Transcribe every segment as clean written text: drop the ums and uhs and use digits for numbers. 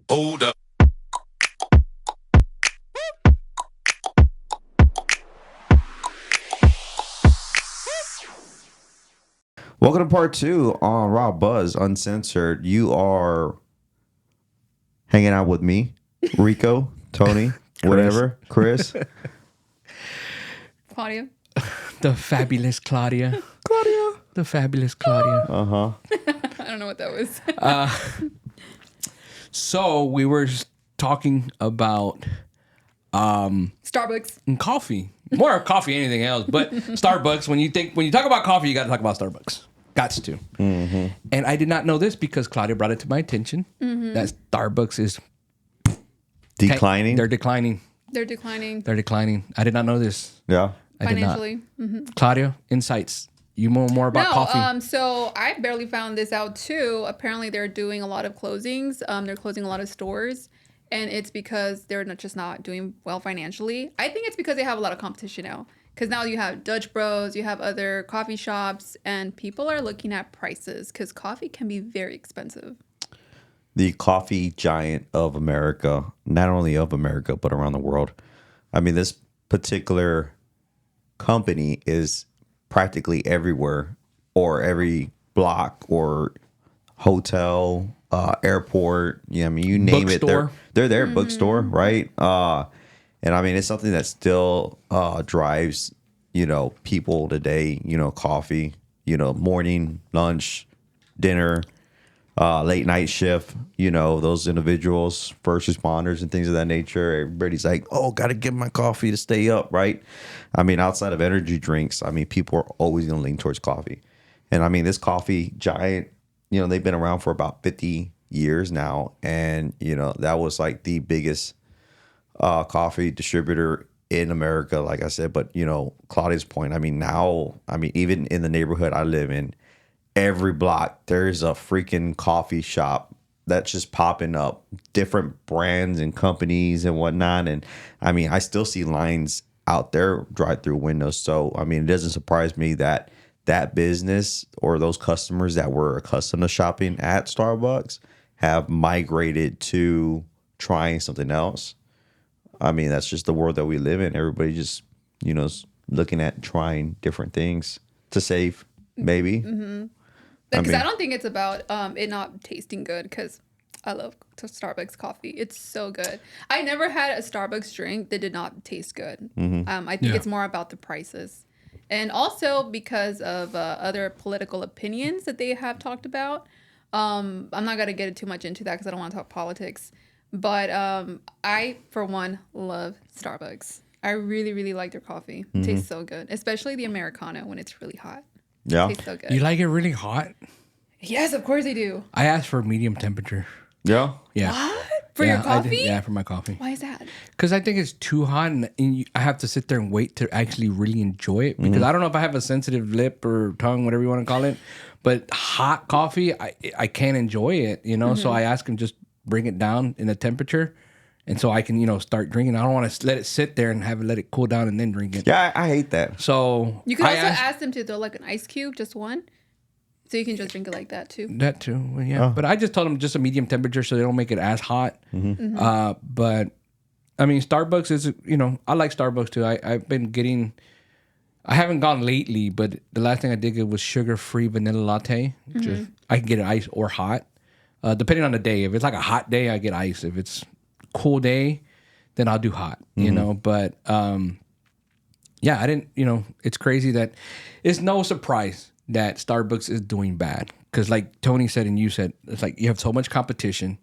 Hold up. Welcome to part two on Raw Buzz Uncensored. You are hanging out with me, Rico, Tony, whatever, Chris. Claudia. The fabulous Claudia. Claudia. The fabulous Claudia. I don't know what that was. So we were talking about Starbucks. coffee. More coffee, anything else. But Starbucks, when you talk about coffee, you got to talk about Starbucks. Gots to. Mm-hmm. And I did not know this because Claudia brought it to my attention that Starbucks is Declining. They're declining. They're declining They're declining. I did not know this. Yeah. I did not. financially. Claudia, insights. You know more about coffee. So I barely found this out too. Apparently, they're doing a lot of closings. They're closing a lot of stores, and it's because they're not doing well financially. I think it's because they have a lot of competition now. Because now you have Dutch Bros, you have other coffee shops, and people are looking at prices because coffee can be very expensive. The coffee giant of America, not only of America, but around the world. I mean, this particular company is practically everywhere, or every block or hotel, airport. Yeah, I mean, you name Bookstore. it. They're there. Bookstore, right? And I mean, it's something that still drives, people today, coffee, morning, lunch, dinner, late night shift, those individuals, first responders and things of that nature. Everybody's like, oh, got to get my coffee to stay up, right? I mean, outside of energy drinks, I mean, people are always going to lean towards coffee. And I mean, this coffee giant, they've been around for about 50 years now. And, that was like the biggest coffee distributor in America, like I said. But, Claudia's point, I mean, now, even in the neighborhood I live in, every block there's a freaking coffee shop that's just popping up, different brands and companies and whatnot. And I mean, I still see lines out there drive-through windows. So I mean, it doesn't surprise me that that business or those customers that were accustomed to shopping at Starbucks have migrated to trying something else. I mean, that's just the world that we live in. Everybody just is looking at trying different things to save, maybe. Because I don't think it's about it not tasting good, because I love Starbucks coffee. It's so good. I never had a Starbucks drink that did not taste good. I think it's more about the prices. And also because of other political opinions that they have talked about. I'm not going to get too much into that because I don't want to talk politics. But I, for one, love Starbucks. I really, really like their coffee. It tastes so good, especially the Americano when it's really hot. Yeah. Tastes so good. You like it really hot? Yes, of course I do. I asked for medium temperature. Yeah. Yeah. What? For Yeah, your coffee? Yeah, for my coffee. Why is that? Because I think it's too hot, and I have to sit there and wait to actually really enjoy it. Because I don't know if I have a sensitive lip or tongue, whatever you want to call it, but hot coffee, I can't enjoy it, So I ask him just bring it down in the temperature, and so I can start drinking. I don't want to let it sit there and let it cool down and then drink it. Yeah, I hate that. So You can also ask them to throw like an ice cube, just one. So you can just drink it like that too. that too, well, yeah. But I just told them just a medium temperature so they don't make it as hot. But I mean, Starbucks is I like Starbucks too. I've been getting. I haven't gone lately, but the last thing I did get was sugar-free vanilla latte. I can get it ice or hot, depending on the day. If it's like a hot day, I get ice. If it's a cool day, then I'll do hot. But yeah, I didn't. It's crazy that it's no surprise that Starbucks is doing bad, because like Tony said and you said, it's like you have so much competition.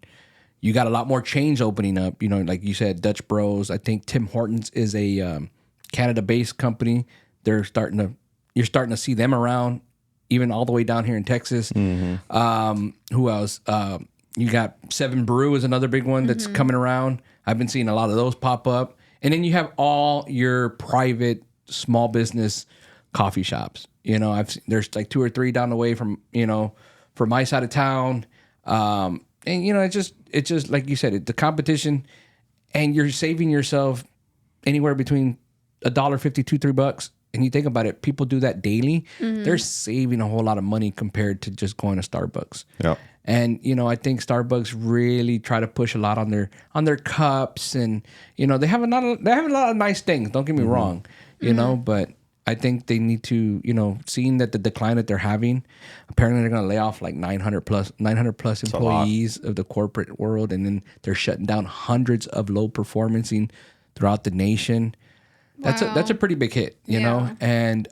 You got a lot more chains opening up. Like you said, Dutch Bros. I think Tim Hortons is a Canada-based company. You're starting to see them around, even all the way down here in Texas. Who else? You got Seven Brew is another big one that's coming around. I've been seeing a lot of those pop up. And then you have all your private small business coffee shops. There's like 2 or 3 down the way from my side of town. And it's just like you said, the competition, and you're saving yourself anywhere between $1.50 to $3 and you think about it, people do that daily. They're saving a whole lot of money compared to just going to Starbucks. Yeah. And I think Starbucks really try to push a lot on their cups, and they have a lot of nice things. Don't get me wrong, but I think they need to, seeing that the decline that they're having, apparently they're going to lay off like 900 plus employees of the corporate world, and then they're shutting down hundreds of low performing throughout the nation. That's a pretty big hit, you know, and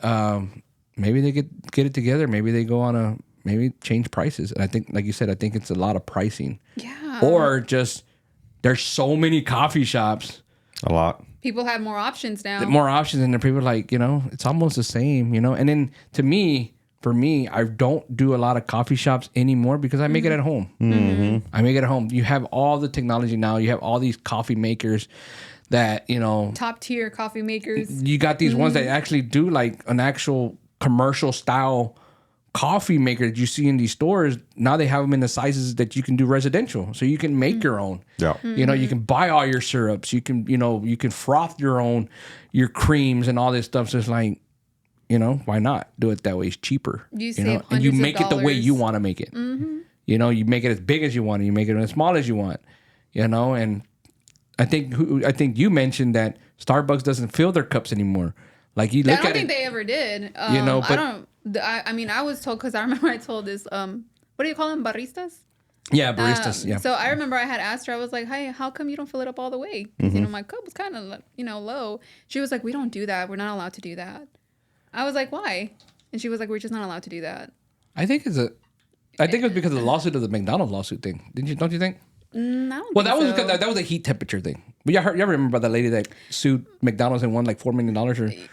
maybe they get it together. Maybe they go on maybe change prices. And I think, like you said, I think it's a lot of pricing. Yeah. Or just there's so many coffee shops. A lot. People have more options now. More options, and people are like, it's almost the same, And then for me, I don't do a lot of coffee shops anymore because I make it at home. Mm-hmm. I make it at home. You have all the technology now. You have all these coffee makers that, top tier coffee makers. You got these ones that actually do like an actual commercial style coffee maker that you see in these stores. Now they have them in the sizes that you can do residential, so you can make your own. Yeah. You can buy all your syrups. You can you can froth your creams and all this stuff. So it's like, why not do it that way? It's cheaper. You save and you hundreds make of it the way you dollars. want to make it. You make it as big as you want. You make it as small as you want. And I think you mentioned that Starbucks doesn't fill their cups anymore. Like you look I don't at think it, they ever did. but I don't. I mean, I was told, because I remember I told this. What do you call them? Baristas. yeah, baristas. Yeah. So I remember I had asked her. I was like, "Hey, how come you don't fill it up all the way? 'Cause, my cup was kind of low." She was like, "We don't do that. We're not allowed to do that." I was like, "Why?" And she was like, "We're just not allowed to do that." I think it was because of the lawsuit of the McDonald's lawsuit thing. Don't you think? I don't Well, think that was so. because that was a heat temperature thing. But you ever remember about that lady that sued McDonald's and won like $4 million?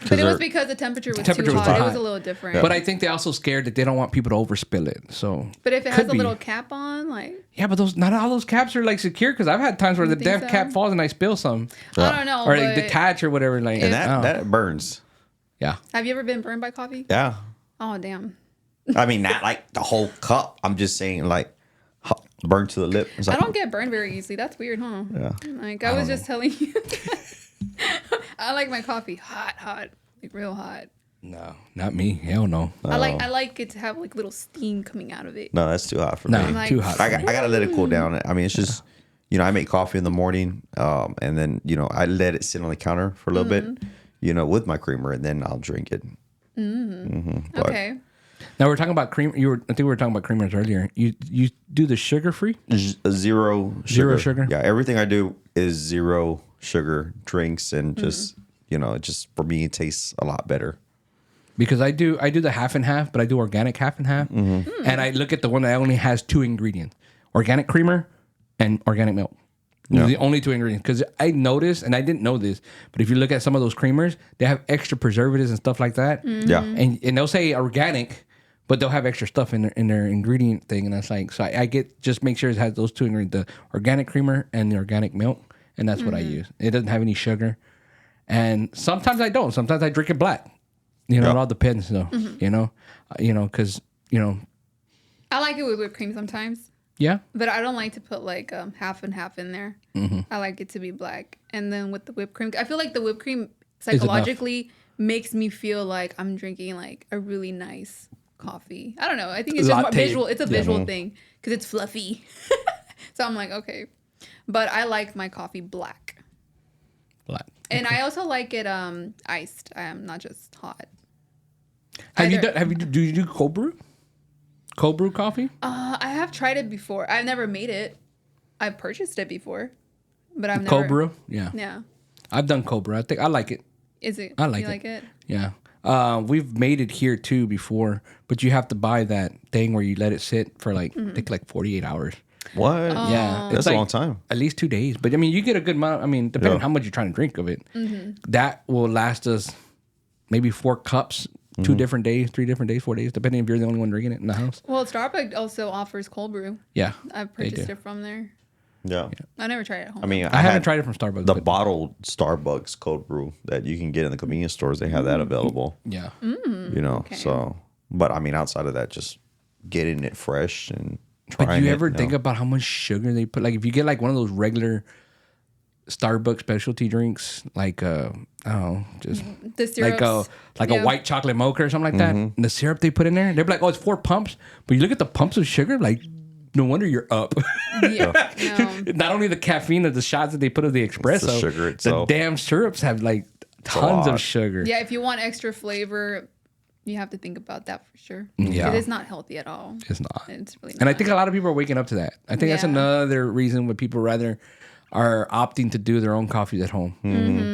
But it was because the temperature was temperature too was hot. too It was hot. a little different. But I think they're also scared that they don't want people to overspill it. So, But if it could has a be. little cap on, like, Yeah, but not all those caps are like secure, because I've had times where the think damn so? cap falls and I spill some, I don't know. or but they detach or whatever. Like, And oh, that burns. yeah. have you ever been burned by coffee? Yeah. Oh, damn. I mean, not like the whole cup. I'm just saying, like, burn to the lip. It's I like, don't get burned very easily. That's weird, huh? Yeah. Like, I was just telling you. I like my coffee hot, like real hot. No, not me. Hell no. I like it to have like little steam coming out of it. No, that's too hot for No, me. like- too hot. I gotta let it cool down. I mean, it's just, I make coffee in the morning, and then I let it sit on the counter for a little bit, with my creamer, and then I'll drink it. But Okay. Now we're talking about cream. I think we were talking about creamers earlier. You do the sugar free? Zero sugar. Zero sugar? Yeah, everything I do is zero sugar drinks, and just just for me, it tastes a lot better. Because I do the half and half, but I do organic half and half, and I look at the one that only has 2 ingredients: organic creamer and organic milk. Those are the only 2 ingredients. Because I noticed, and I didn't know this, but if you look at some of those creamers, they have extra preservatives and stuff like that. Yeah. And they'll say organic, but they'll have extra stuff in their ingredient thing, and that's like, so I get, just make sure it has those 2 ingredients: the organic creamer and the organic milk, and that's what I use. It doesn't have any sugar, and sometimes I don't. Sometimes I drink it black. It all depends, though. Because I like it with whipped cream sometimes, yeah. but I don't like to put like half and half in there. I like it to be black, and then with the whipped cream, I feel like the whipped cream psychologically makes me feel like I'm drinking like a really nice coffee. I don't know. I think it's just more Latte. visual. It's a visual thing because it's fluffy. So I'm like, okay, but I like my coffee black. Black. And I also like it iced. Not just hot. Do you do cold brew? Cold brew coffee? I have tried it before. I've never made it. I've purchased it before, but I've never. Cold brew? Yeah. Yeah. I've done cold brew. I like it. Is it? I like you it. like it? Yeah. We've made it here too before, but you have to buy that thing where you let it sit for like, I think like 48 hours. What? Yeah. That's It's a like long time. At least 2 days. But I mean, you get a good amount. I mean, depending on how much you're trying to drink of it, that will last us maybe 4 cups, 2 different days, 3 different days, 4 days, depending if you're the only one drinking it in the house. Well, Starbucks also offers cold brew. Yeah. I've they purchased do. it from there. Yeah. I never tried it at home. I mean, I haven't had tried it from Starbucks. the but bottled Starbucks cold brew that you can get in the convenience stores. They have that available. yeah. So, but I mean, outside of that, just getting it fresh and trying But you it, ever think about how much sugar they put? Like if you get like one of those regular Starbucks specialty drinks, like just The syrups. like a white chocolate mocha or something like that. And the syrup they put in there, they're like, oh, it's 4 pumps. But you look at the pumps of sugar, like, no wonder you're up. Yeah, no. Not only the caffeine of the shots that they put of the espresso, the sugar the itself. damn syrups have like tons of lot. sugar. Yeah, if you want extra flavor, you have to think about that for sure. Yeah. It is not healthy at all. It's not. It's really not. And I think a lot of people are waking up to that. I think that's Yeah. another reason why people rather are opting to do their own coffees at home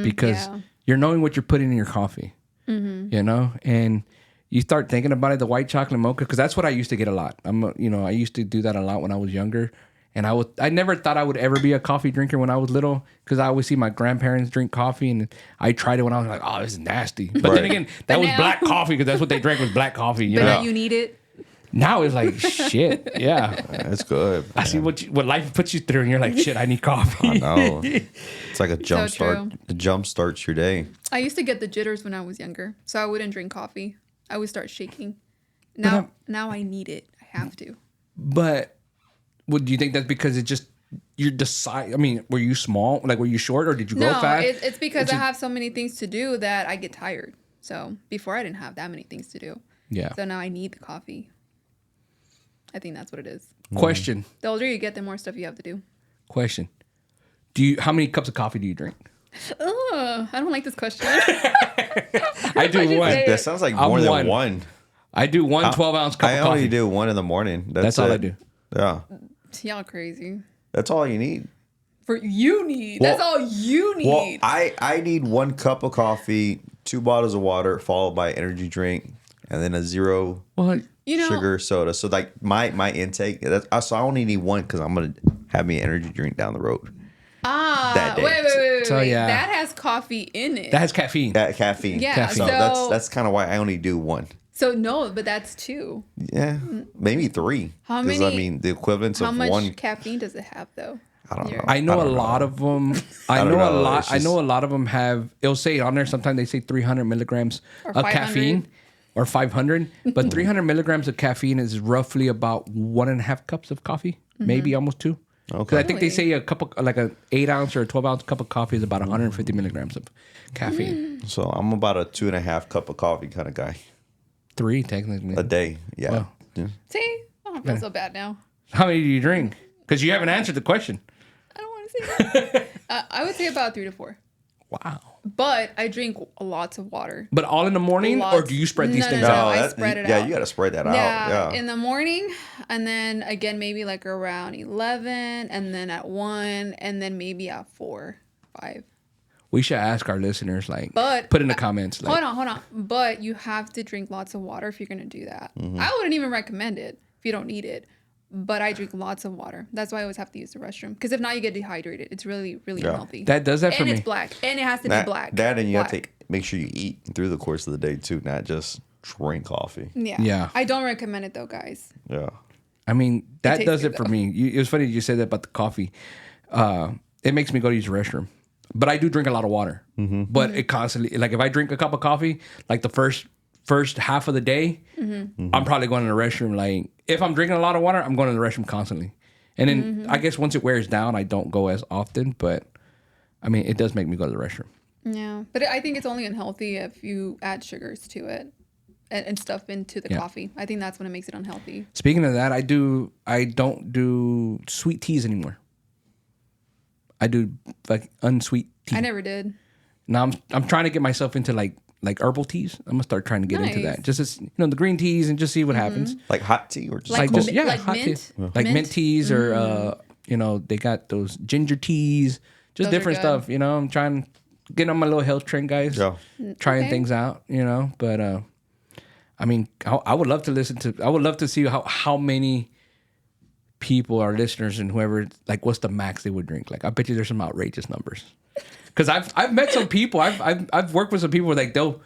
because Yeah. you're knowing what you're putting in your coffee, you know, and you start thinking about it. The white chocolate mocha, because that's what I used to get a lot. I used to do that a lot when I was younger, and I never thought I would ever be a coffee drinker when I was little because I always see my grandparents drink coffee, and I tried it when I was like, oh, this is nasty. But then again, that But was now- black coffee because that's what they drank was black coffee. You But know, now you need it. now it's like shit. Yeah. It's good. I see what life puts you through, and you're like, shit, I need coffee. No, it's like a jump start. true. It jump starts your day. I used to get the jitters when I was younger, so I wouldn't drink coffee. I would start shaking. Now I need it. I have to. But do you think that's because it just you're decide? I mean, were you small? Like, were you short, or did you grow No, fast? it's because I have so many things to do that I get tired. So before I didn't have that many things to do. Yeah. So now I need the coffee. I think that's what it is. Question. The older you get, the more stuff you have to do. Question. How many cups of coffee do you drink? Ugh, I don't like this question. I do you one. say? That sounds like I'm more than one. one. I do one 12-ounce cup I of coffee. only do one in the morning. That's all it. I do. Yeah, Y'all crazy. that's all you need. For you need. Well- That's all you need. Well, I need 1 cup of coffee, 2 bottles of water, followed by energy drink, and then a 0 Well, you know, sugar soda. So like my intake, so I only need 1 because I'm gonna have me an energy drink down the road. that day. wait. So, yeah. That has coffee in it. that has caffeine. That caffeine. Yeah, So so- that's kind of why I only do 1. so no, but that's 2. Yeah, maybe 3. How 'Cause, many- I mean, the equivalence How of much 1. caffeine does it have though? I don't know. I know don't a lot of them. I don't know a know. lot. It's I know just- a lot of them have. It'll say on there. Sometimes they say 300 milligrams Or of 500. caffeine, or 500. But 300 milligrams of caffeine is roughly about 1.5 cups of coffee, maybe almost 2. Okay. Because I think they Really? say a cup of like an 8-ounce or a 12-ounce cup of coffee is about 150 milligrams of caffeine. So I'm about a 2.5 cup of coffee kind of guy 3 technically. a day. Yeah. Wow. Yeah. See, I don't feel so bad now. How many do you drink? Because you haven't answered the question. I don't want to say that. I would say about 3 to 4. Wow. But I drink lots of water. But all in the morning, or do you spread these No, things no, out? I spread it yeah, out. you got to spread that out. Yeah, Yeah. in the morning, and then again maybe like around 11, and then at 1, and then maybe at 4, 5. We should ask our listeners, like, But- put in the comments. Like, Hold on. But you have to drink lots of water if you're gonna do that. Mm-hmm. I wouldn't even recommend it if you don't need it. But I drink lots of water. That's why I always have to use the restroom. Because if not, you get dehydrated. It's really, really Yeah. unhealthy. that does that for and me. it's black. And it has to be black. That and you have Black. to make sure you eat through the course of the day too, not just drink coffee. Yeah. Yeah. I don't recommend it though, guys. Yeah. I mean, that tastes does good, it for though. me. It was funny you said that about the coffee. It makes me go to use the restroom. But I do drink a lot of water. But it constantly, like if I drink a cup of coffee, like the first half of the day, I'm probably going to the restroom. Like if I'm drinking a lot of water, I'm going to the restroom constantly. And then I guess once it wears down, I don't go as often. But I mean, it does make me go to the restroom. Yeah. But I think it's only unhealthy if you add sugars to it and stuff into the Yeah. coffee. I think that's when it makes it unhealthy. Speaking of that, I don't do sweet teas anymore. I do like unsweet tea. I never did. Now I'm trying to get myself into like herbal teas. I'm gonna start trying to get into Nice. that. Just as, the green teas and just see what happens. Like hot tea or just Like cold? mint? Like hot mint? teas. Like mint teas or they got those ginger teas, just Those are different good. stuff. I'm trying getting on my little health trend, guys. Yeah. Trying Okay. things out, But I mean, I would love to listen to. I would love to see how many people, our listeners, and whoever, like, what's the max they would drink? Like, I bet you there's some outrageous numbers. Because I've met some people. I've worked with some people where, like, they'll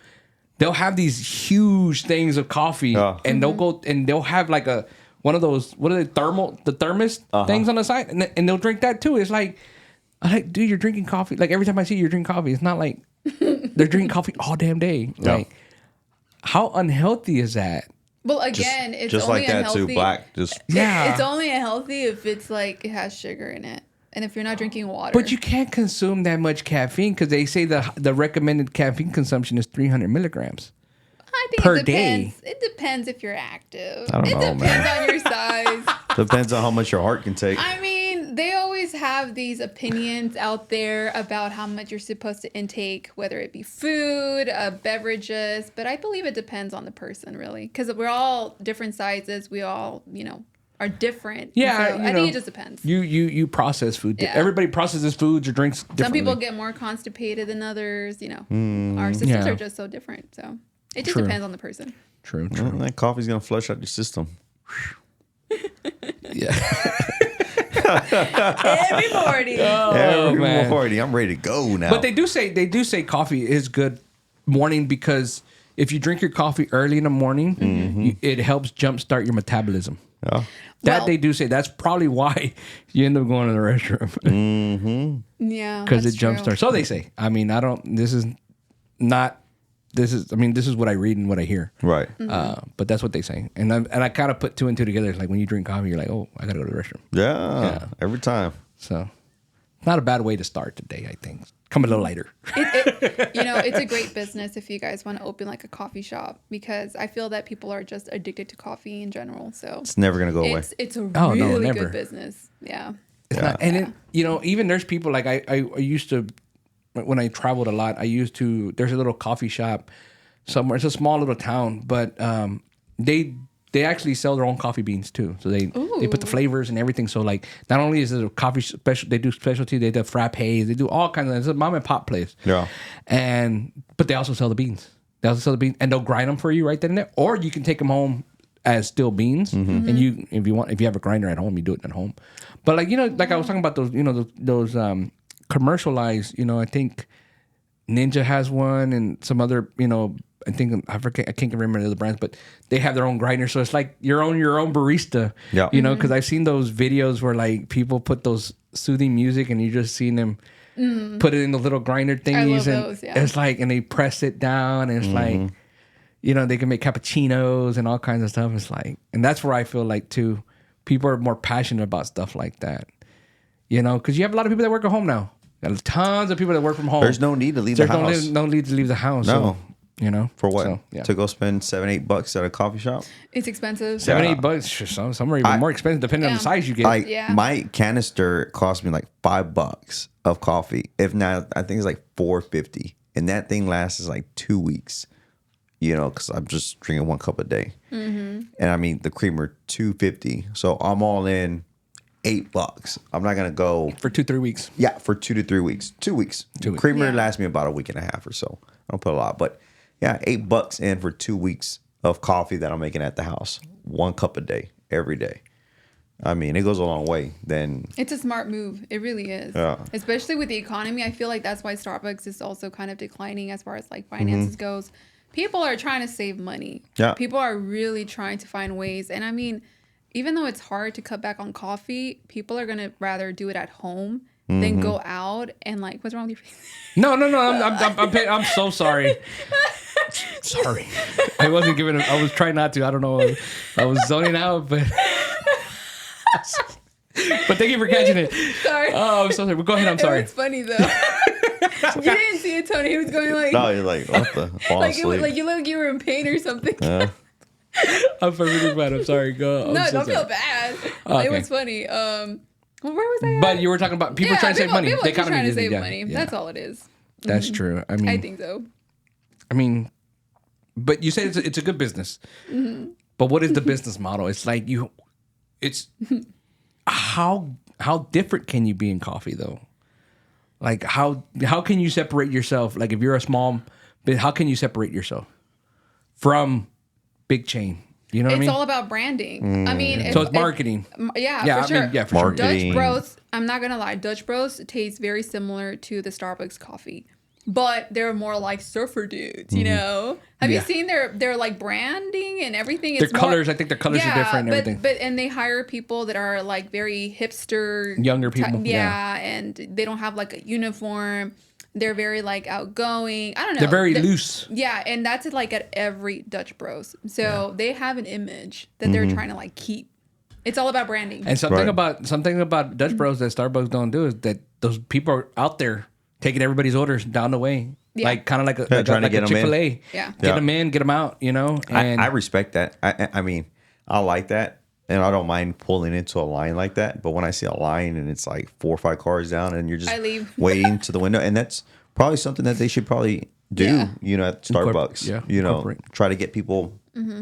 have these huge things of coffee, Yeah. and they'll go and they'll have like one of those, what are they, thermos things on the side, and they'll drink that too. It's like, I'm like, dude, you're drinking coffee. Like every time I see you, you're drinking coffee. It's not like they're drinking coffee all damn day. Yeah. Like, how unhealthy is that? Well, again, it's Just only like that unhealthy. too. Black. Just Yeah. It's only unhealthy if it's like it has sugar in it. And if you're not drinking water, But you can't consume that much caffeine because they say the recommended caffeine consumption is 300 milligrams. I think per it depends. day. It depends if you're active. I don't It know, depends man. on your size. Depends on how much your heart can take. I mean, they always have these opinions out there about how much you're supposed to intake, whether it be food, beverages. But I believe it depends on the person, really, because we're all different sizes. We all, are different. Yeah, So I think it just depends. You process food. Yeah. Everybody processes foods or drinks differently. Some people get more constipated than others. Our systems Yeah. are just so different. So it just True. depends on the person. True. Well, that coffee's gonna flush out your system. Yeah. Every morning. Every man. morning, I'm ready to go now. But they do say coffee is good morning because if you drink your coffee early in the morning, it helps jumpstart your metabolism. Yeah. That Well- they do say. That's probably why you end up going to the restroom Yeah. because it that's true. jumpstarts. So they say. I mean, I don't. This is not. This is. I mean, this is what I read and what I hear. Right. But that's what they say, and I kind of put two and two together. It's like when you drink coffee, you're like, oh, I gotta go to the restroom. Yeah. Every time. So, not a bad way to start the day. I think. Come a little lighter. It's a great business if you guys want to open like a coffee shop because I feel that people are just addicted to coffee in general. So It's never gonna go away. it's a Oh, no, really never. good business. Yeah. It's not, and it, even there's people like I used to, when I traveled a lot, there's a little coffee shop somewhere. It's a small little town, but they actually sell their own coffee beans too. So they put the flavors and everything. So like not only is it a coffee special, they do specialty, they do frappes, they do all kinds of, it's a mom and pop place. Yeah. But they also sell the beans. They also sell the beans and they'll grind them for you right then and there. Or you can take them home as still beans. And if you have a grinder at home, you do it at home. But like, like I was talking about those commercialized, I think Ninja has one and some other, I can't remember the other brands, but they have their own grinder. So it's like your own barista, Yeah. because I've seen those videos where like people put those soothing music and you just seen them put it in the little grinder thingies. And those, yeah. it's like, and they press it down and it's like, they can make cappuccinos and all kinds of stuff. It's like, and that's where I feel like too, people are more passionate about stuff like that, because you have a lot of people that work at home now. Got tons of people that work from home. There's no need to leave the house. No need to leave the house. No. So, For what? So, yeah. To go spend $7-8 at a coffee shop? It's expensive. $7-8. Some are even more expensive depending on the size you get. Like Yeah. my canister cost me like $5 of coffee. If not, I think it's like $4.50, and that thing lasts like 2 weeks. Because I'm just drinking 1 cup a day, and I mean the creamer $2.50. So I'm all in $8. I'm not gonna go for 2-3 weeks. Yeah, for 2 to 3 weeks. 2 weeks. 2 weeks. Creamer Yeah. lasts me about a week and a half or so. I don't put a lot, but yeah, $8 in for 2 weeks of coffee that I'm making at the house. 1 cup a day, every day. I mean, it goes a long way. Then It's a smart move. It really is. Yeah. Especially with the economy. I feel like that's why Starbucks is also kind of declining as far as like finances goes. People are trying to save money. Yeah. People are really trying to find ways. And I mean, even though it's hard to cut back on coffee, people are going to rather do it at home than go out and like, what's wrong with your face? No. I'm so sorry. Sorry. I wasn't giving I was trying not to. I don't know. I was zoning out, but thank you for catching it. Sorry. Oh, I'm so sorry. But go ahead. I'm sorry. It's funny though. You didn't see it, Tony. He was going like, no, you're like, what the? Fall like, asleep. you look like you were in pain or something. I'm really bad. I'm sorry. Go. I'm No, so don't sorry. feel bad. Okay. It was funny. Well, where was I at? But you were talking about people trying to save money. People The are just economy trying to is- save yeah, money. yeah. That's all it is. That's true. I mean, I think so. But you said it's a good business. But what is the business model? It's like it's how different can you be in coffee though? Like how can you separate yourself? Like if you're a small, how can you separate yourself from big chain? You know what I mean? It's all about branding. I mean, So it's marketing. Yeah, for sure. for sure. Marketing. Dutch Bros, I'm not gonna lie, Dutch Bros taste very similar to the Starbucks coffee, but they're more like surfer dudes. You know? Have you Yeah. seen their like branding and everything? Their It's more- colors, I think their colors are different and but, everything. and they hire people that are like very hipster, Younger people, yeah, and they don't have like a uniform. They're very like outgoing. I don't know. They're very loose. Yeah, and that's like at every Dutch Bros. So they have an image that they're trying to like keep. It's all about branding. And something about Dutch Bros that Starbucks don't do is that those people are out there taking everybody's orders down the way. Yeah. Like kind of like trying to a get 'em in. Chick-fil-A. Yeah. Get them in, get them out, you know? And I respect that. I mean, I like that. And I don't mind pulling into a line like that. But when I see a line and it's like 4 or 5 cars down and you're just I leave. waiting to the window, and that's probably something that they should probably do, Yeah. you know, at Starbucks. yeah, you know, incorporate. try to get people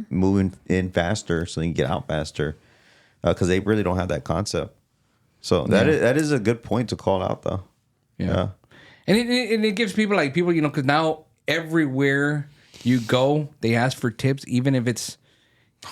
moving in faster so they can get out faster because they really don't have that concept. So that is a good point to call out, though. Yeah. And it gives people, you know, because now everywhere you go, they ask for tips, even if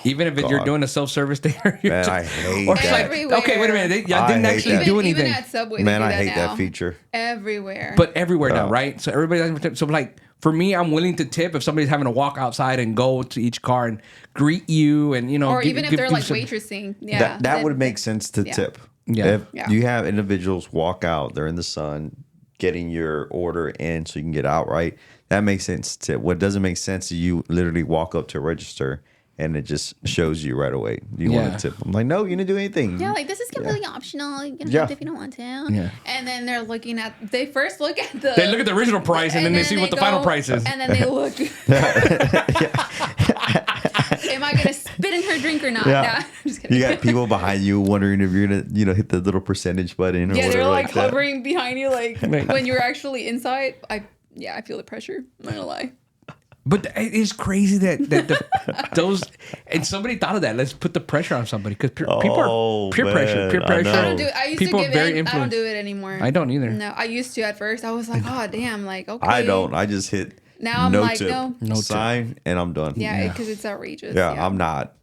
you're doing a self-service there. Man, I hate Or it's that. like, Everywhere. okay, wait a minute. They I didn't hate actually that. do Even anything. at Subway, Man, they do I hate now. that feature. Everywhere. But everywhere now, right? So everybody has tip. So like for me, I'm willing to tip if somebody's having to walk outside and go to each car and greet you, and you know, or even if they're do like some- waitressing. Yeah. That then- would make sense to Yeah. tip. Yeah. If Yeah. you have individuals walk out, they're in the sun, getting your order in so you can get out, right? That makes sense to tip. What doesn't make sense is you literally walk up to a register and it just shows you right away. You Yeah. want to tip. I'm like, no, you didn't do anything. Yeah, like this is completely optional. You can Yeah. have it if you don't want to. Yeah. And then they're looking at. They first look at the. They look at the original price and then they see what the final price is. And then they look. Am I gonna spit in her drink or not? Yeah. Nah, I'm just kidding. You got people behind you wondering if you're gonna, hit the little percentage button or Yeah, whatever they're like that. hovering behind you, like Right. when you're actually inside. I feel the pressure. I'm not gonna lie. But it is crazy that those and somebody thought of that. Let's put the pressure on somebody because people Oh, are peer pressure. man, Peer I pressure. know. I don't do. I used People to are give very in. I don't influenced. do it anymore. I don't either. No, I used to at first. I was like, oh damn, like okay. I don't. I just hit Now I'm no like, tip no. sign and I'm done. Yeah, because it's outrageous. Yeah, I'm not.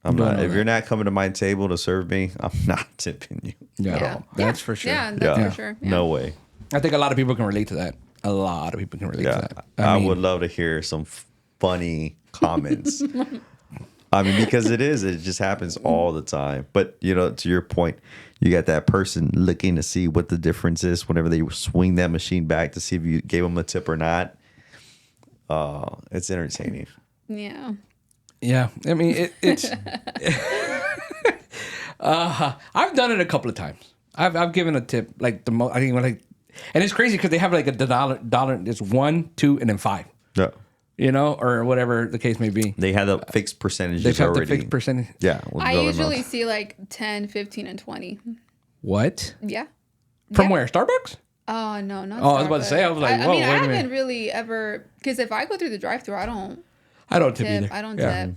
I'm Don't not. know If that. you're not coming to my table to serve me, I'm not tipping you. Yeah, Yeah. that's Yeah. for sure. Yeah, that's Yeah. for sure. Yeah. No way. I think a lot of people can relate to that. A lot of people can relate to Yeah. that. I mean, would love to hear some funny comments. I mean, because it just happens all the time. But, to your point, you got that person looking to see what the difference is whenever they swing that machine back to see if you gave them a tip or not. It's entertaining. Yeah. Yeah, I mean it's. I've done it a couple of times. I've given a tip like the most. I think and it's crazy because they have like a dollar. It's 1, 2, and then 5. Yeah. Or whatever the case may be. They have the fixed percentages They've had already. the fixed percentage. Yeah. I usually see like 10, 15, and 20. What? Yeah. From Yeah. where? Starbucks? Oh, no, not Oh, I was about to say, I was like, I whoa, mean, wait a I minute. haven't really ever, because if I go through the drive-thru, I don't I don't tip tip. either. I don't Yeah. tip.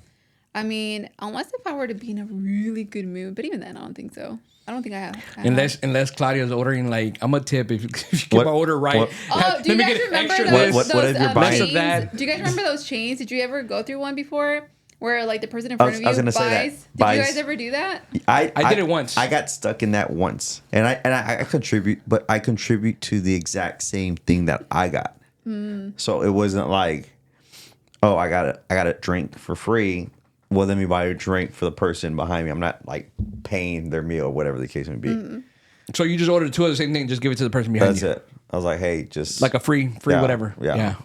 I mean, unless if I were to be in a really good mood, but even then, I don't think so. I don't think I have. Unless Claudia's ordering like I'm a tip if you get What- my order right. what- Oh, do you Let me guys get remember extra those, this. What if you're buying- chains? Less of that. Do you guys remember those chains? Did you ever go through one before where like the person in I front was- of I was you gonna buys? say that. Did Buys. you guys ever do that? I did it once. I got stuck in that once, and I contribute, but I contribute to the exact same thing that I got. So it wasn't like, oh, I got a drink for free. Well, let me buy a drink for the person behind me. I'm not like paying their meal or whatever the case may be. So you just ordered 2 of the same thing, just give it to the person behind That's you. it. I was like, hey, just Like a free Yeah, whatever. yeah.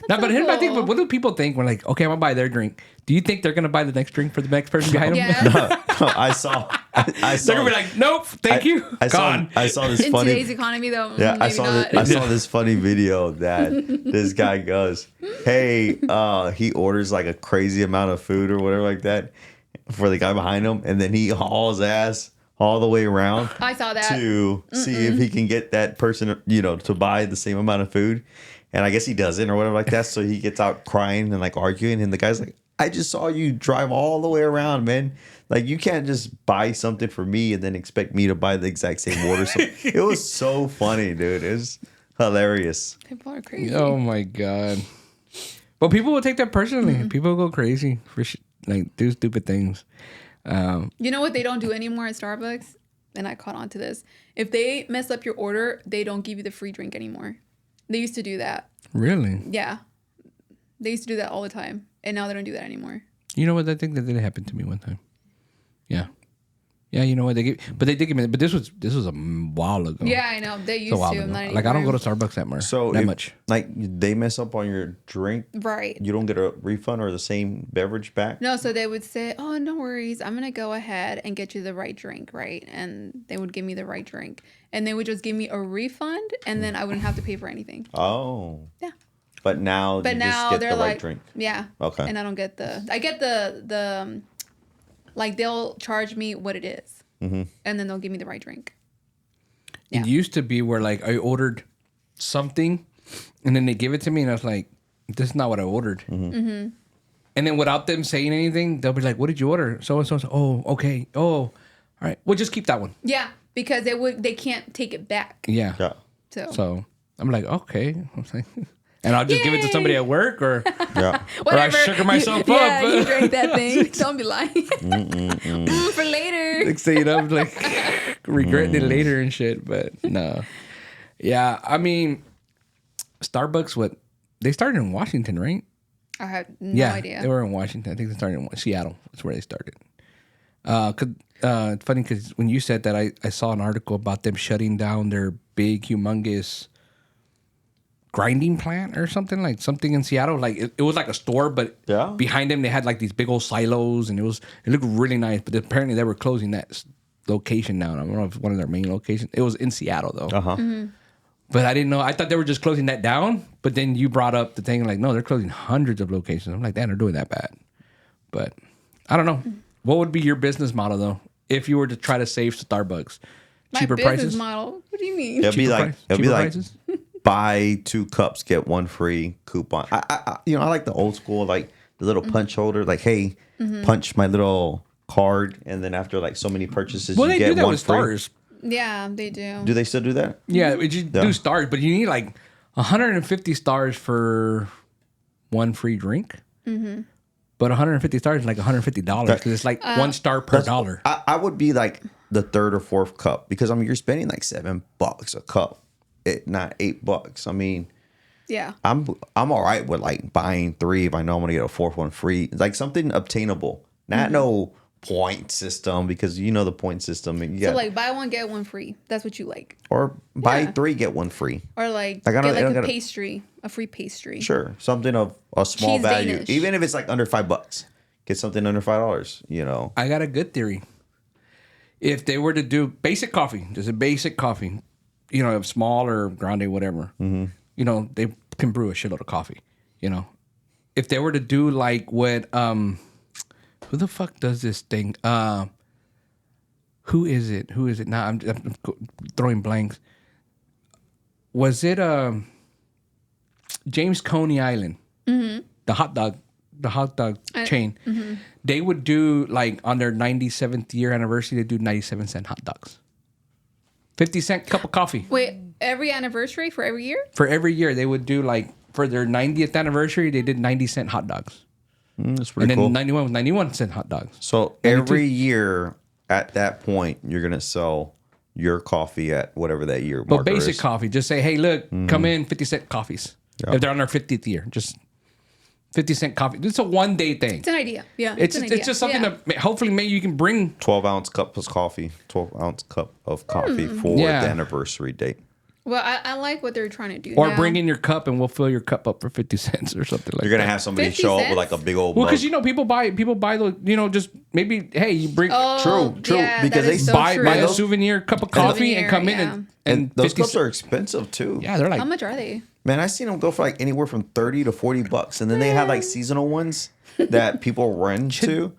Now, but so here's my thing. cool. But what do people think when like, okay, I'm gonna buy their drink? Do you think they're gonna buy the next drink for the next person behind them? Yeah. I saw. They're gonna be like, nope, thank you. I saw. Gone. I saw this In funny. today's economy, though, Yeah, maybe I saw not. this. I saw this funny video that this guy goes, "Hey," he orders like a crazy amount of food or whatever like that for the guy behind him, and then he hauls ass all the way around I saw that. to see if he can get that person, to buy the same amount of food. And I guess he doesn't or whatever like that. So he gets out crying and like arguing, and the guy's like, "I just saw you drive all the way around, man. Like you can't just buy something for me and then expect me to buy the exact same order." So it was so funny, dude. It was hilarious. People are crazy. Oh my god. But people will take that personally. People go crazy for like do stupid things. You know what they don't do anymore at Starbucks? And I caught on to this. If they mess up your order, they don't give you the free drink anymore. They used to do that. Really? Yeah. They used to do that all the time. And now they don't do that anymore. You know what? I think that did happen to me one time. Yeah. Yeah, you know what but they did give me. But this was a while ago. Yeah, I know. They It's a used while to. ago. Not Like I don't go anymore. to Starbucks that much. So that if, much. like they mess up on your drink, Right. you don't get a refund or the same beverage back. No, so they would say, "Oh, no worries. I'm gonna go ahead and get you the right drink, right?" And they would give me the right drink, and they would just give me a refund, and then I wouldn't have to pay for anything. Oh. Yeah. But now But you now just get they're the like, right drink. yeah, Okay. and I don't get I get the like they'll charge me what it is, and then they'll give me the right drink. Yeah. It used to be where like I ordered something, and then they give it to me, and I was like, "This is not what I ordered." And then without them saying anything, they'll be like, "What did you order?" So and so. Oh, okay. Oh, all right. Well, just keep that one. Yeah, because they can't take it back. Yeah. Yeah. So I'm like, okay. I'm like, and I'll just give it to somebody at work, or Yeah. Whatever. sugar myself Yeah, up. you drank that thing. Don't be lying. For later. like say it up, like regretting it later and shit. But no. Yeah, I mean, Starbucks. What they started in Washington, right? I have no idea. They were in Washington. I think they started in Seattle. That's where they started. It's funny because when you said that, I saw an article about them shutting down their big, humongous grinding plant or something in Seattle. Like it was like a store, but Yeah. behind them they had like these big old silos, and it looked really nice. But apparently they were closing that location down. I don't know if it's one of their main locations. It was in Seattle though. Uh-huh. But I didn't know. I thought they were just closing that down. But then you brought up the thing like, no, they're closing hundreds of locations. I'm like, damn, they're doing that bad. But I don't know. What would be your business model though if you were to try to save Starbucks? My Cheaper business prices. model. What do you mean? It'll be like Cheaper prices? buy 2 cups get 1 free coupon. I I like the old school, like the little punch holder. Like, hey, punch my little card, and then after like so many purchases, Well, you they get do that one with free. stars. Yeah, they do. Do they still do that? Yeah, you do stars, but you need like 150 stars for one free drink. But 150 stars is like $150 because it's like 1 star per dollar. I would be like the 3rd or 4th cup because I mean you're spending like $7 a cup, not $8. I mean, Yeah. I'm all right with like buying 3 if I know I'm gonna get a 4th one free. Like something obtainable, not no point system because you know the point system. And you So got, like buy one get one free. That's what you like. or buy Yeah. 3 get 1 free. Or like Like, I don't- get I don't like a gotta- pastry, a free pastry. Sure, something of a small Cheese value, Danish. even if it's like under $5. Get something under $5. You know. I got a good theory. If they were to do basic coffee, just a basic coffee, you know, small or grande, whatever, you know, they can brew a shitload of coffee, you know. If they were to do like what, who the fuck does this thing? Who is it? Now I'm throwing blanks. Was it James Coney Island? The hot dog chain. They would do like on their 97th year anniversary, they do 97-cent hot dogs. 50-cent cup of coffee. Wait, every anniversary for every year? For every year, they would do like for their 90th anniversary, they did 90-cent hot dogs. That's And pretty then cool. 91 was 91-cent hot dogs. So every year at that point, you're gonna sell your coffee at whatever that year. But marker basic is. coffee, just say, hey, look, come in 50-cent coffees. Yeah. If they're on their 50th year, just 50-cent coffee. It's a one-day thing. It's an idea. Yeah. It's an idea. just something Yeah. that hopefully maybe you can bring. 12-ounce cup of coffee. 12-ounce cup of coffee for Yeah. the anniversary date. Well, I like what they're trying to do. Or now. bring in your cup and we'll fill your cup up for 50 cents or something like that. You're gonna have somebody 50 show up cents? with like a big old Well, mug. because you know people buy those, you know, just maybe hey you bring Oh, True, yeah, because that they is so buy true. a souvenir cup of coffee and come in yeah. and those 50 cups are expensive too. yeah they're like How much are they? Man, I seen them go for like anywhere from $30 to $40, and then they have like seasonal ones that people run to.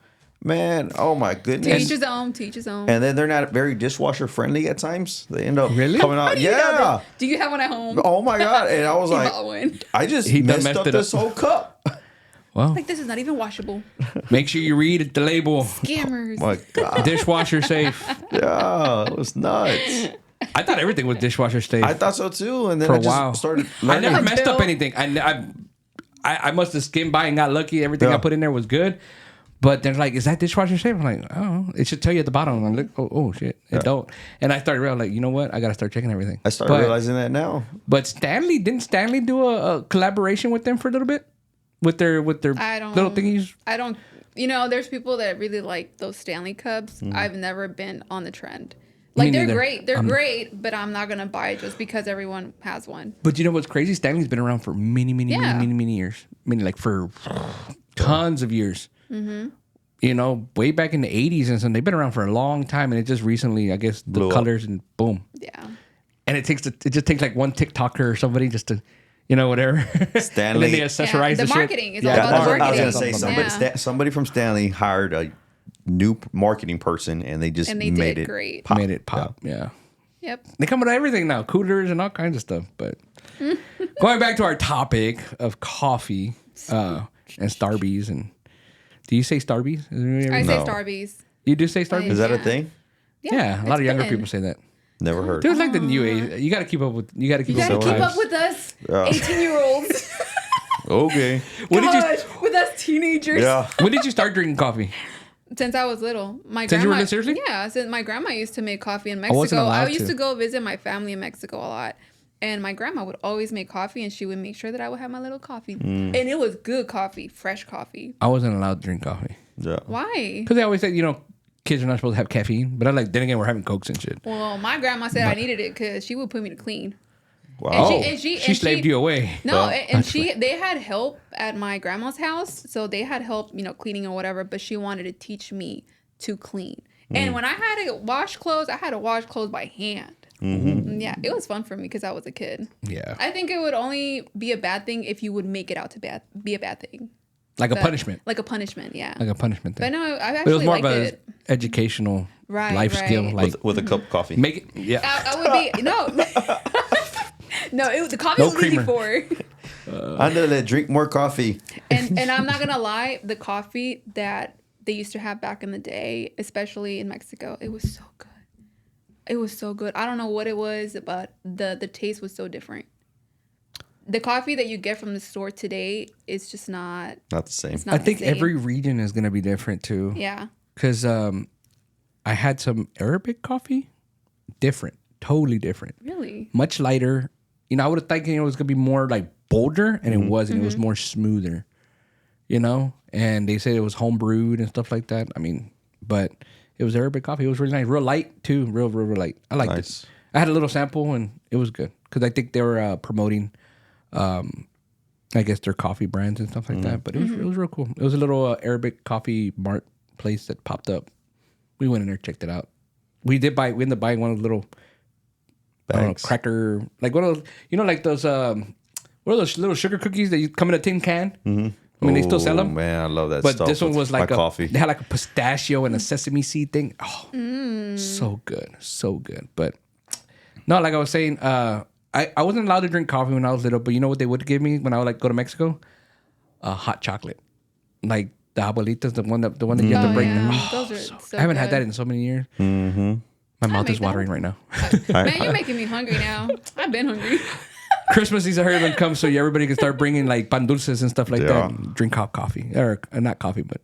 Man, oh my To goodness! each his own. To each his own. And then they're not very dishwasher friendly at times. They end up Really? coming out. You know Yeah. that- Do you have one at home? Oh my god! And I was You like, bought one. I just He done messed messed up it this up. whole cup. well Like this is not even washable. make sure you read the label. Scammers. My god! Dishwasher safe. Yeah, it was nuts. I thought everything was dishwasher safe I thought so too, and then for I a just while. started I learning. never messed up Until- anything. I must have skimmed by and got lucky. Everything Yeah. I put in there was good. But they're like, is that dishwasher safe? I'm like, oh, it should tell you at the bottom. I'm like, oh shit, it don't. And I started realizing, like, you know what? I got to start checking everything. I started But- realizing that now. But didn't Stanley do a collaboration with them for a little bit with their I don't little thingies? I don't. there's people that really like those Stanley Cups. I've never been on the trend. Me Like, they're neither. great. They're great, but I'm not going to buy it just because everyone has one. But you know what's crazy? Stanley's been around for many years. Like for tons of years. Way back in the 80s and something. They've been around for a long time, and it just recently, I guess, the Blew up. colors and boom. Yeah. And it just takes like one TikToker or somebody just to, whatever. Stanley. And then they accessorize The the marketing shit. is all about the I was marketing. gonna say somebody Yeah. somebody from Stanley hired a new marketing person, and they just And they made did it great. pop. Made it pop. Yeah. Yep. They come with everything now, coolers and all kinds of stuff. But going back to our topic of coffee and Starbies, and do you say Starbies? I say No. Starbies. You do say Starbies? Is that a Yeah. thing? Yeah, a lot of it's younger been. people say that. Never heard. Dude, it's like the new age. You got to keep up with. You got to keep You up gotta with keep times. up with us, Yeah. 18-year-olds. Okay. When did you? With us teenagers. Yeah. When did you start drinking coffee? Since I was little, my Since you were grandma. little, seriously? Yeah, since my grandma used to make coffee in wasn't Mexico. allowed I used to. to go visit my family in Mexico a lot, and my grandma would always make coffee, and she would make sure that I would have my little coffee, and it was good coffee, fresh coffee. I wasn't allowed to drink coffee Yeah. Why? because they always said kids are not supposed to have caffeine. But I then again we're having cokes and shit. Well, my grandma said I needed it because she would put me to clean. Wow. And she slaved you away. No, Well, and they had help at my grandma's house, so they had help, cleaning or whatever. But she wanted to teach me to clean. And when I had to wash clothes, I had to wash clothes by hand. Yeah, it was fun for me because I was a kid. Yeah, I think it would only be a bad thing if you would make it out to be a bad thing. like a But- punishment. Like a punishment, yeah. Like a punishment But thing. no, I But it was actually more of liked a it. educational Right, life right. skill. Like With a cup of coffee. make it. Yeah. I would be no, no. The coffee No was easy creamer. for. Under that, drink more coffee. And I'm not gonna lie, the coffee that they used to have back in the day, especially in Mexico, it was so good. It was so good. I don't know what it was, but the taste was so different. The coffee that you get from the store today is just not. Not the same. It's not I the think same. every region is gonna be different too. Yeah. Because I had some Arabic coffee, different, totally different, Really. much lighter. I would have thought it was gonna be more like bolder, and it wasn't. It was more smoother. And they said it was home brewed and stuff like that. I mean, but it was Arabic coffee. It was really nice, real light too, real light. I liked Nice. it. I had a little sample and it was good because I think they were promoting, I guess their coffee brands and stuff like that. But it was real cool. It was a little Arabic coffee mart place that popped up. We went in there, checked it out. We ended up buying one of the little I don't know, Bags. cracker, like one of those, like those, what are those little sugar cookies that you come in a tin can? Mm-hmm. I mean, they still sell Oh, them. Man, I love that But stuff. this one with was like my coffee. They had like a pistachio and a sesame seed thing. Oh, so good. But no, like I was saying, I wasn't allowed to drink coffee when I was little. But you know what they would give me when I would like go to Mexico? Hot chocolate, like the abuelitas, the one that you have to break. yeah. Those are so I haven't had good. that in so many years. Mm-hmm. My mouth make is watering right now. Man, you're making me hungry now. I've been hungry. Christmas season hurry up comes so everybody can start bringing like pan dulces and stuff like Yeah. that. And drink hot coffee or not coffee, but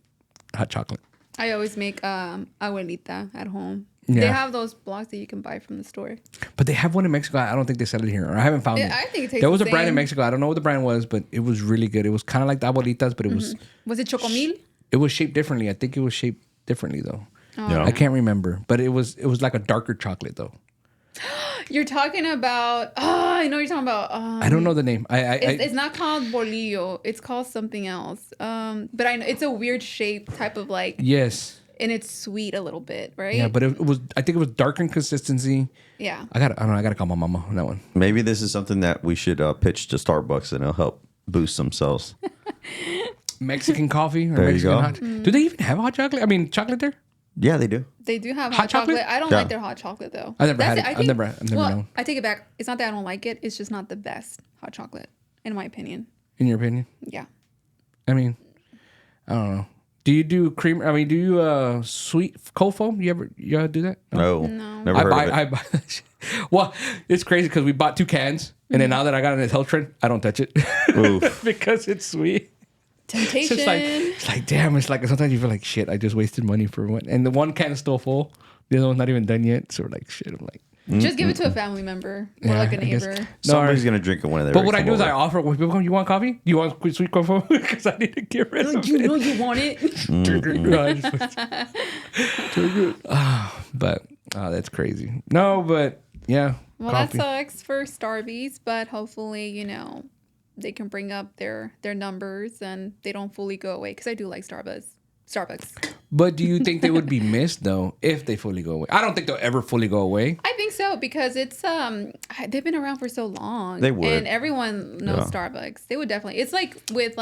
hot chocolate. I always make abuelita at home. Yeah. They have those blocks that you can buy from the store. But they have one in Mexico. I don't think they sell it here, or I haven't found Yeah, it. I think it tastes there was a the brand in same. Mexico. I don't know what the brand was, but it was really good. It was kind of like the abuelitas, but it Was it Chocomil? was shaped differently. I think it was shaped differently though. Yeah. I can't remember, but it was like a darker chocolate though. You're talking about. Oh, I know what you're talking about. I don't know the name. It's not called bolillo. It's called something else. But I know it's a weird shape, type of like, Yes. and it's sweet a little bit, right? Yeah, but it was. I think it was darker in consistency. Yeah. I don't know. I gotta call my mama on that one. Maybe this is something that we should pitch to Starbucks, and it'll help boost themselves. Mexican coffee or There you Mexican go. hot. Do they even have hot chocolate? I mean, chocolate there? Yeah, they do. They do have Hot hot chocolate. chocolate? I don't Yeah. like their hot chocolate though. I've never had That's it. I've never known. I take it back. It's not that I don't like it. It's just not the best hot chocolate, in my opinion. In your opinion? Yeah. I mean, I don't know. Do you do cream? I mean, do you sweet cold foam? You ever do that? No, never heard of it. I buy that shit. Well, it's crazy because we bought 2 cans, and then now that I got in this health trend, I don't touch it Oof. because it's sweet. Temptation. It's like damn. It's like sometimes you feel like shit. I just wasted money for one, and the one can is still full. The other one's not even done yet. So we're like shit. I'm like, Just give it to a family member or Yeah, like a I guess. neighbor. Somebody's gonna drink it when they're. But what I do is I offer when people come, you want coffee? You want sweet coffee? Because I need to get rid of You it. know you want it. But that's crazy. No, but yeah. Well, coffee. that sucks for Starbucks, but hopefully, they can bring up their numbers and they don't fully go away. Because I do like Starbucks. But do you think they would be missed though if they fully go away? I don't think they'll ever fully go away. I think so because it's they've been around for so long. They would. And everyone knows Yeah. Starbucks. They would definitely. It's like with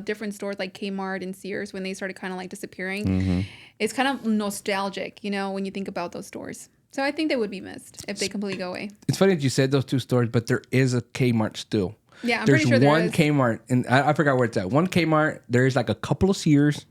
different stores like Kmart and Sears when they started kind of like disappearing. It's kind of nostalgic, when you think about those stores. So I think they would be missed if they completely go away. It's funny that you said those two stores, but there is a Kmart still. Yeah, I'm There's pretty sure there one is. Kmart, and I forgot where it's at. One Kmart. There is like a couple of Sears.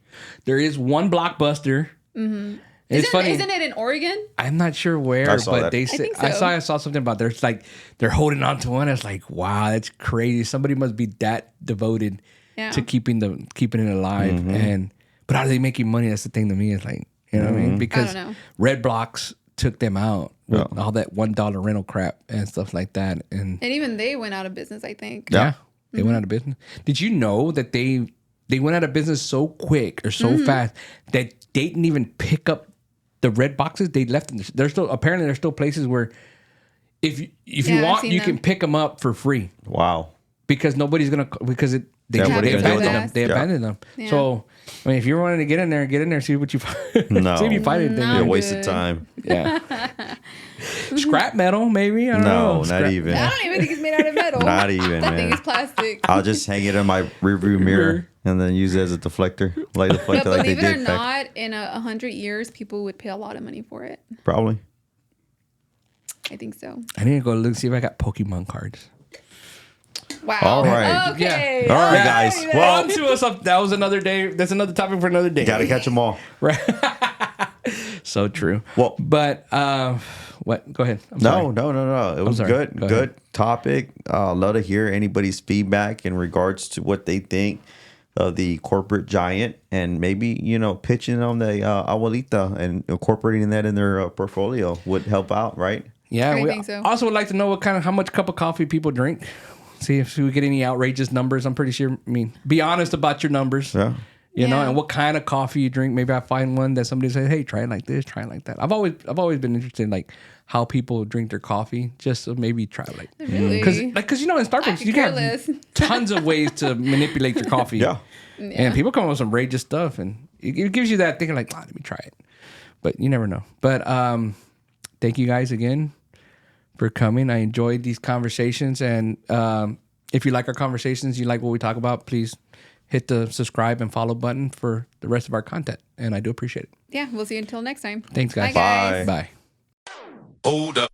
There is one Blockbuster. Mm-hmm. It's funny. Isn't it in Oregon? I'm not sure where, I saw but that. they I said think so. I saw something about there's like they're holding on to one. It's like, wow, that's crazy. Somebody must be that devoted Yeah. to keeping it alive. And but are they making money? That's the thing to me. It's like, you know what I mean? Because know. Red Blocks took them out with Yeah. all that $1 rental crap and stuff like that. And And even they went out of business, I think. yeah, they went out of business. Did you know that they went out of business so quick or so fast that they didn't even pick up the red boxes? They left them. There's still places where if you Yeah, I've want, seen you them. can pick them up for free Wow. because nobody's gonna they Yeah, what are you gonna do with abandoned them? them. They Yeah. abandoned them. Yeah. So I mean, if you're wanting to get in there, see what you find. No. See if you find anything. No. Be a I'm waste of good. time. Yeah. Scrap metal, maybe. I don't No, know. not Scrap- even. I don't even think it's made out of metal. Not even, That thing man. is plastic. I'll just hang it in my rearview mirror and then use it as a deflector, like But deflector, like they believe it or did back. not, in 100 years, people would pay a lot of money for it. Probably. I think so. I need to go look see if I got Pokemon cards. Wow. All right. Okay. All right, Alrighty guys. then. Well- On to us up. That was another day. That's another topic for another day. Got to catch them all. Right. So true. Well- but what? Go ahead. I'm sorry. No. It was sorry. good. Go Good topic. Love to hear anybody's feedback in regards to what they think of the corporate giant and maybe, pitching on the abuelita and incorporating that in their portfolio would help out, right? Yeah. I We think so. also would like to know how much cup of coffee people drink. See if we get any outrageous numbers. I'm pretty sure. I mean, be honest about your numbers. Yeah. You know, Yeah. and what kind of coffee you drink. Maybe I find one that somebody says, "Hey, try it like this, try it like that." I've always been interested in like how people drink their coffee. Just so maybe try like Really? because in Starbucks could you care got less. tons of ways to manipulate your coffee. Yeah. And people come up with some outrageous stuff, and it gives you that thinking like, let me try it. But you never know. But thank you guys again for coming. I enjoyed these conversations, and if you like our conversations, you like what we talk about, please hit the subscribe and follow button for the rest of our content. And I do appreciate it. Yeah, we'll see you until next time. Thanks, guys. Bye, guys. Bye. Bye. Hold up.